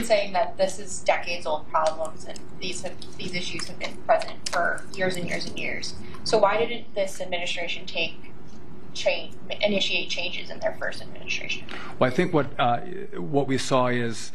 saying that this is decades-old problems, and these issues have been present for years and years and years. So why didn't this administration initiate changes in their first administration? Well, I think what we saw is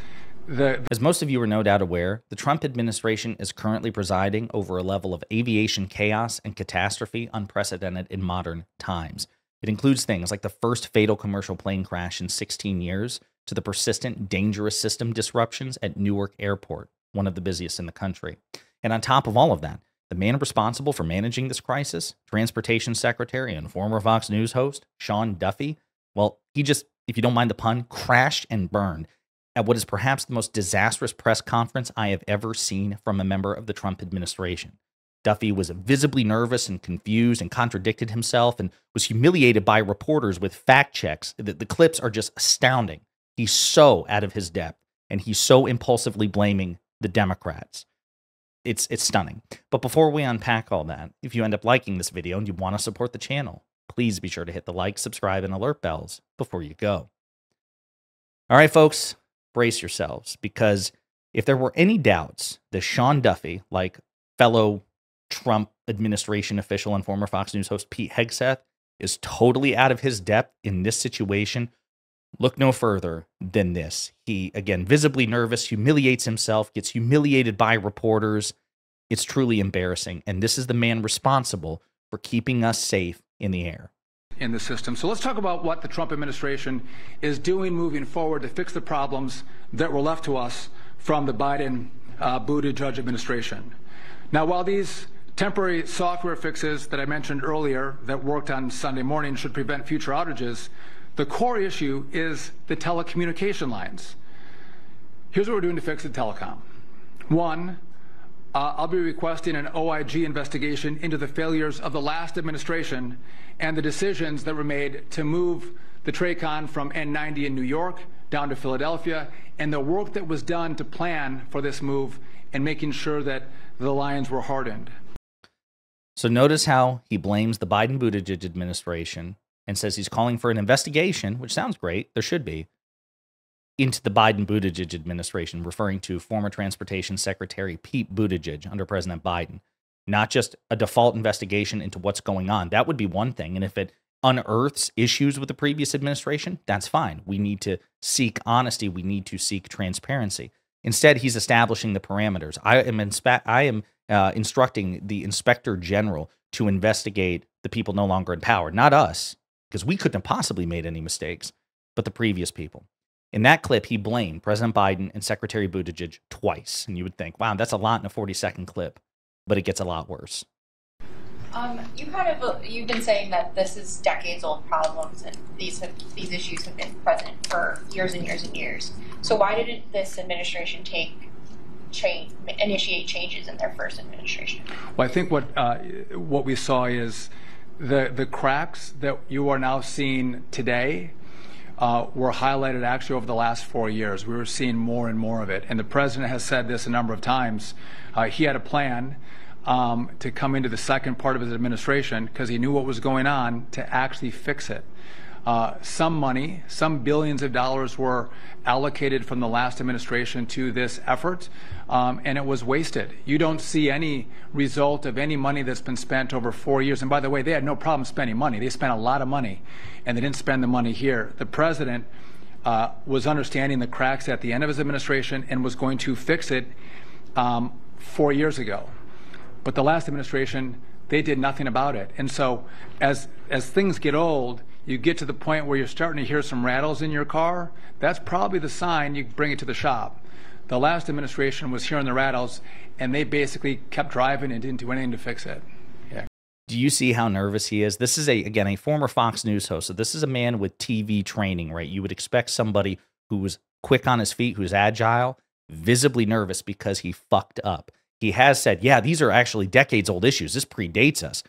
as most of you are no doubt aware, the Trump administration is currently presiding over a level of aviation chaos and catastrophe unprecedented in modern times. It includes things like the first fatal commercial plane crash in 16 years to the persistent, dangerous system disruptions at Newark Airport, one of the busiest in the country. And on top of all of that, the man responsible for managing this crisis, Transportation Secretary and former Fox News host, Sean Duffy, well, he just, if you don't mind the pun, crashed and burned at what is perhaps the most disastrous press conference I have ever seen from a member of the Trump administration. Duffy was visibly nervous and confused and contradicted himself and was humiliated by reporters with fact checks. The clips are just astounding. He's so out of his depth, and he's so impulsively blaming the Democrats. It's stunning. But before we unpack all that, if you end up liking this video and you want to support the channel, please be sure to hit the like, subscribe, and alert bells before you go. All right, folks, brace yourselves, because if there were any doubts that Sean Duffy, like fellow Trump administration official and former Fox News host Pete Hegseth, is totally out of his depth in this situation, look no further than this. He, again, visibly nervous, humiliates himself, gets humiliated by reporters. It's truly embarrassing. And this is the man responsible for keeping us safe in the air. In the system. So let's talk about what the Trump administration is doing moving forward to fix the problems that were left to us from the Biden-Buttigieg administration. Now, while these temporary software fixes that I mentioned earlier that worked on Sunday morning should prevent future outages, the core issue is the telecommunication lines. Here's what we're doing to fix the telecom. One, I'll be requesting an OIG investigation into the failures of the last administration and the decisions that were made to move the TRACON from N90 in New York down to Philadelphia, and the work that was done to plan for this move and making sure that the lines were hardened. So notice how he blames the Biden-Buttigieg administration and says he's calling for an investigation, which sounds great, there should be, into the Biden-Buttigieg administration, referring to former Transportation Secretary Pete Buttigieg under President Biden. Not just a default investigation into what's going on. That would be one thing. And if it unearths issues with the previous administration, that's fine. We need to seek honesty. We need to seek transparency. Instead, he's establishing the parameters. I am instructing the Inspector General to investigate the people no longer in power. Not us, because we couldn't have possibly made any mistakes, but the previous people. In that clip, he blamed President Biden and Secretary Buttigieg twice. And you would think, wow, that's a lot in a 40-second clip. But it gets a lot worse. You've been saying that this is decades-old problems, and these issues have been present for years and years and years. So why didn't this administration initiate changes in their first administration? Well, I think what we saw is the cracks that you are now seeing today were highlighted actually over the last 4 years. We were seeing more and more of it. And the president has said this a number of times. He had a plan to come into the second part of his administration because he knew what was going on to actually fix it. Some money, some billions of dollars were allocated from the last administration to this effort, and it was wasted. You don't see any result of any money that's been spent over 4 years. And by the way, they had no problem spending money. They spent a lot of money, and they didn't spend the money here. The president was understanding the cracks at the end of his administration and was going to fix it 4 years ago. But the last administration, they did nothing about it. And so as things get old, you get to the point where you're starting to hear some rattles in your car. That's probably the sign you bring it to the shop. The last administration was hearing the rattles, and they basically kept driving and didn't do anything to fix it. Yeah. Do you see how nervous he is? This is, again, a former Fox News host. So this is a man with TV training, right? You would expect somebody who was quick on his feet, who's agile, visibly nervous because he fucked up. He has said, yeah, these are actually decades-old issues. This predates us.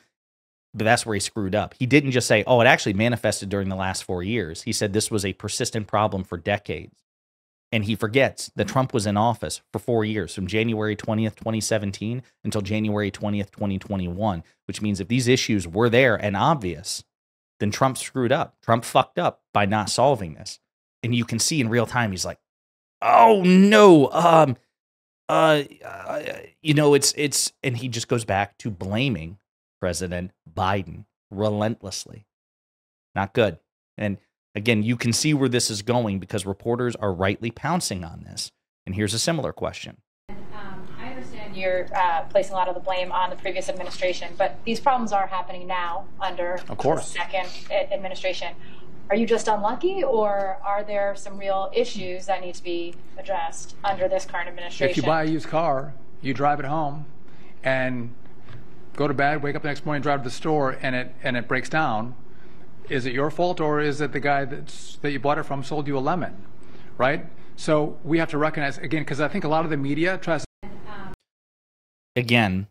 But that's where he screwed up. He didn't just say, oh, it actually manifested during the last 4 years. He said this was a persistent problem for decades. And he forgets that Trump was in office for 4 years, from January 20th, 2017 until January 20th, 2021, which means if these issues were there and obvious, then Trump screwed up. Trump fucked up by not solving this. And you can see in real time, he's like, oh no, it's and he just goes back to blaming President Biden relentlessly. Not good. And again, you can see where this is going because reporters are rightly pouncing on this. And here's a similar question. I understand you're placing a lot of the blame on the previous administration, but these problems are happening now under the second administration. Are you just unlucky, or are there some real issues that need to be addressed under this current administration? If you buy a used car, you drive it home, and go to bed, wake up the next morning, drive to the store, and it breaks down, is it your fault, or is it the guy that you bought it from sold you a lemon, right? So we have to recognize, again, because I think a lot of the media tries to... Again,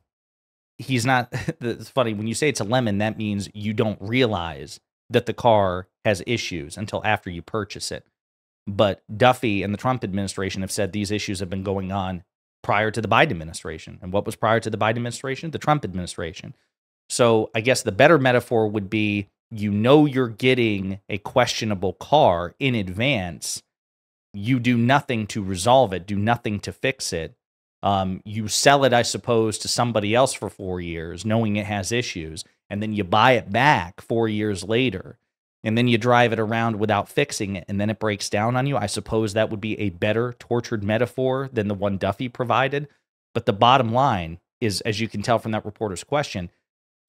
he's not... It's funny, when you say it's a lemon, that means you don't realize that the car has issues until after you purchase it. But Duffy and the Trump administration have said these issues have been going on prior to the Biden administration. And what was prior to the Biden administration? The Trump administration. So I guess the better metaphor would be, you know, you're getting a questionable car in advance. You do nothing to resolve it, do nothing to fix it. You sell it, I suppose, to somebody else for 4 years, knowing it has issues, and then you buy it back 4 years later, and then you drive it around without fixing it, and then it breaks down on you. I suppose that would be a better tortured metaphor than the one Duffy provided. But the bottom line is, as you can tell from that reporter's question,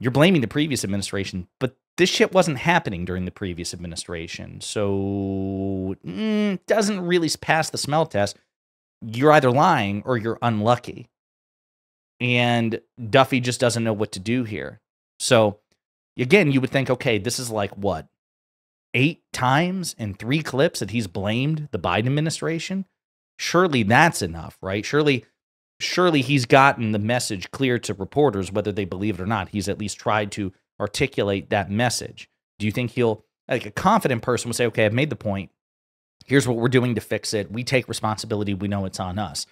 you're blaming the previous administration, but this shit wasn't happening during the previous administration. So doesn't really pass the smell test. You're either lying or you're unlucky. And Duffy just doesn't know what to do here. So again, you would think, okay, this is like what? 8 times in 3 clips that he's blamed the Biden administration? Surely that's enough, right? Surely he's gotten the message clear to reporters, whether they believe it or not. He's at least tried to articulate that message. Do you think he'll, like a confident person would say, okay, I've made the point. Here's what we're doing to fix it. We take responsibility. We know it's on us.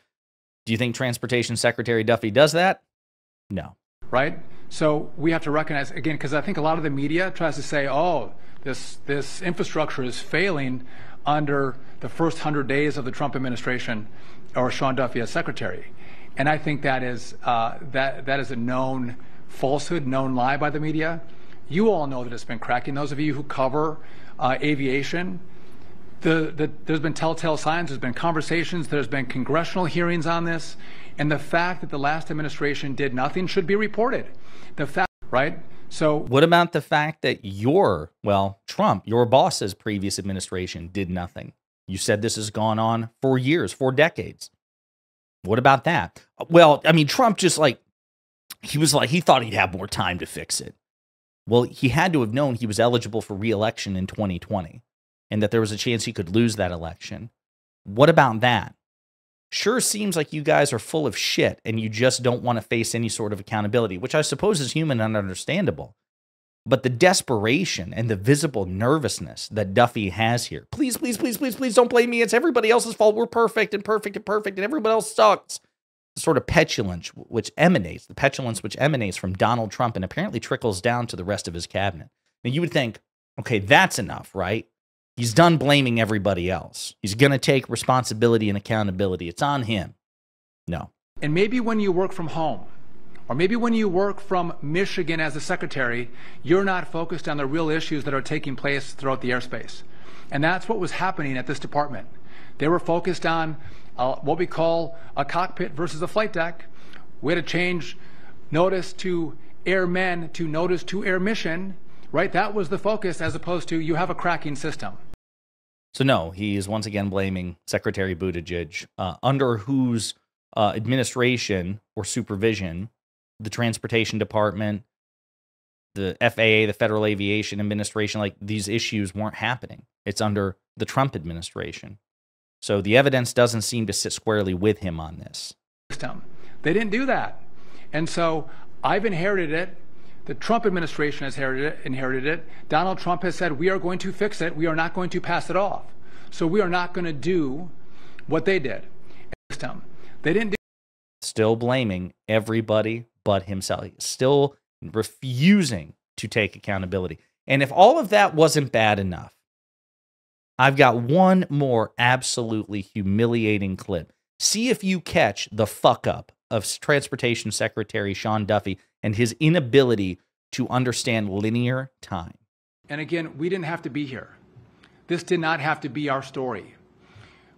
Do you think Transportation Secretary Duffy does that? No. Right? So we have to recognize, again, because I think a lot of the media tries to say, oh, this infrastructure is failing under the first 100 days of the Trump administration or Sean Duffy as secretary. And I think that is that is a known falsehood, known lie by the media. You all know that it's been cracking. Those of you who cover aviation, there's been telltale signs, there's been conversations, there's been congressional hearings on this, and the fact that the last administration did nothing should be reported. The fact, right? So what about the fact that Trump, your boss's previous administration did nothing? You said this has gone on for years, for decades. What about that? Well, I mean, Trump just he thought he'd have more time to fix it. Well, he had to have known he was eligible for re-election in 2020 and that there was a chance he could lose that election. What about that? Sure seems like you guys are full of shit and you just don't want to face any sort of accountability, which I suppose is human and understandable. But the desperation and the visible nervousness that Duffy has here, please, please, please, please, please don't blame me. It's everybody else's fault. We're perfect and perfect and perfect and everybody else sucks. The sort of petulance which emanates from Donald Trump and apparently trickles down to the rest of his cabinet. Now you would think, okay, that's enough, right? He's done blaming everybody else. He's going to take responsibility and accountability. It's on him. No. And maybe when you work from home, or maybe when you work from Michigan as a secretary, you're not focused on the real issues that are taking place throughout the airspace. And that's what was happening at this department. They were focused on what we call a cockpit versus a flight deck. We had to change notice to airmen to notice to air mission, right? That was the focus, as opposed to you have a cracking system. So no, he is once again blaming Secretary Buttigieg, under whose administration or supervision the Transportation Department, the FAA, the Federal Aviation Administration, like these issues weren't happening. It's under the Trump administration. So the evidence doesn't seem to sit squarely with him on this. They didn't do that. And so I've inherited it. The Trump administration has inherited it. Donald Trump has said, we are going to fix it. We are not going to pass it off. So we are not going to do what they did. They didn't do. Still blaming everybody but himself. Still refusing to take accountability. And if all of that wasn't bad enough, I've got one more absolutely humiliating clip. See if you catch the fuck up of Transportation Secretary Sean Duffy and his inability to understand linear time. And again, we didn't have to be here. This did not have to be our story.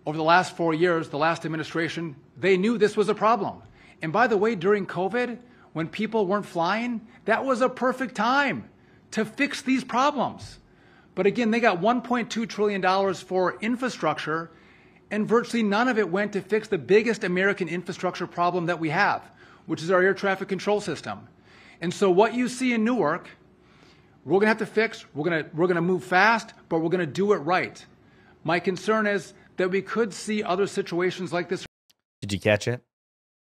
Over the last 4 years, the last administration, they knew this was a problem. And by the way, during COVID, when people weren't flying, that was a perfect time to fix these problems. But again, they got $1.2 trillion for infrastructure, and virtually none of it went to fix the biggest American infrastructure problem that we have, which is our air traffic control system. And so what you see in Newark, we're going to have to fix. We're going to move fast, but we're going to do it right. My concern is that we could see other situations like this. Did you catch it?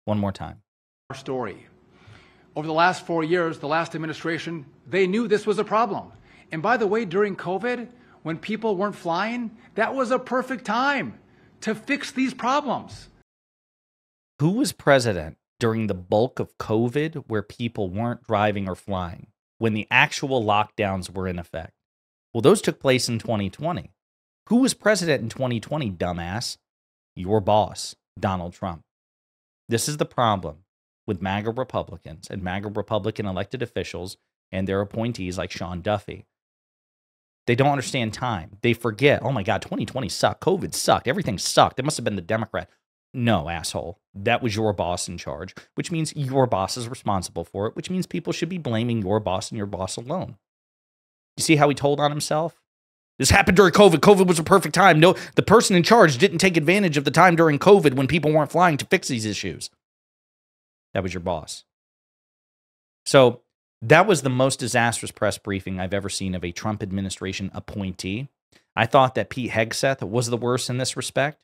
One more time. Our story. Over the last 4 years, the last administration, they knew this was a problem. And by the way, during COVID, when people weren't flying, that was a perfect time to fix these problems. Who was president during the bulk of COVID where people weren't driving or flying, when the actual lockdowns were in effect? Well, those took place in 2020. Who was president in 2020, dumbass? Your boss, Donald Trump. This is the problem with MAGA Republicans and MAGA Republican elected officials and their appointees like Sean Duffy. They don't understand time. They forget, oh my God, 2020 sucked. COVID sucked. Everything sucked. It must have been the Democrat. No, asshole. That was your boss in charge, which means your boss is responsible for it, which means people should be blaming your boss and your boss alone. You see how he told on himself? This happened during COVID. COVID was a perfect time. No, the person in charge didn't take advantage of the time during COVID when people weren't flying to fix these issues. That was your boss. So that was the most disastrous press briefing I've ever seen of a Trump administration appointee. I thought that Pete Hegseth was the worst in this respect.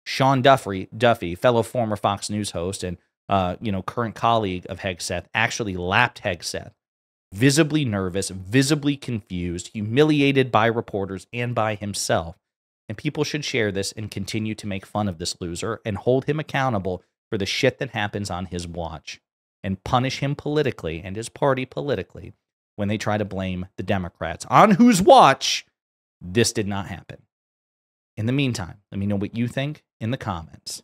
Sean Duffy, fellow former Fox News host and current colleague of Hegseth, actually lapped Hegseth. Visibly nervous, visibly confused, humiliated by reporters and by himself. And people should share this and continue to make fun of this loser and hold him accountable for the shit that happens on his watch and punish him politically and his party politically when they try to blame the Democrats, on whose watch this did not happen. In the meantime, let me know what you think in the comments.